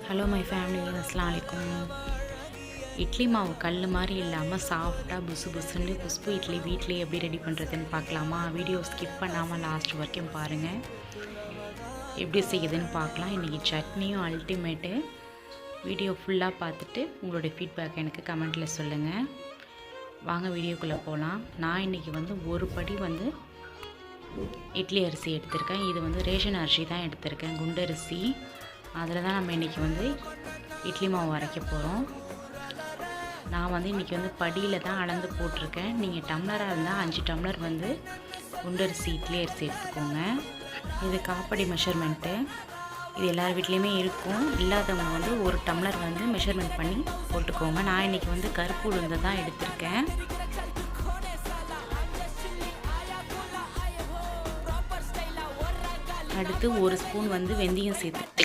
Hello my family, அஸ்ஸலாமு அலைக்கும். இட்லி மாவு கல் மாதிரி இல்லாமல் சாஃப்டாக புசு புசுன்னு குஷ்பு இட்லி வீட்லேயே எப்படி ரெடி பண்ணுறதுன்னு பார்க்கலாமா? வீடியோ ஸ்கிப் பண்ணாமல் லாஸ்ட் வரைக்கும் பாருங்கள். எப்படி செய்யுதுன்னு பார்க்கலாம். இன்றைக்கி சட்னியும் அல்டிமேட்டு. வீடியோ ஃபுல்லாக பார்த்துட்டு உங்களுடைய ஃபீட்பேக் எனக்கு கமெண்ட்டில் சொல்லுங்கள். வாங்க வீடியோக்குள்ளே போகலாம். நான் இன்றைக்கி ஒரு படி இட்லி அரிசி எடுத்திருக்கேன். இது ரேஷன் அரிசி தான் எடுத்திருக்கேன், குண்டரிசி. அதில் தான் நம்ம இன்றைக்கி இட்லி மாவு அரைக்க போகிறோம். நான் இன்றைக்கி படியில் தான் அளந்து போட்டிருக்கேன். நீங்கள் டம்ளராக இருந்தால் 5 டம்ளர் குண்டரிசி இட்லி அரிசி எடுத்துக்கோங்க. இது காப்படி மெஷர்மெண்ட்டு. இது எல்லார் வீட்லேயுமே இருக்கும். இல்லாதவங்க 1 டம்ளர் மெஷர்மெண்ட் பண்ணி போட்டுக்கோங்க. நான் இன்றைக்கி கருப்பு உளுந்து தான் எடுத்திருக்கேன். அடுத்து 1 ஸ்பூன் வெந்தயம் சேர்த்து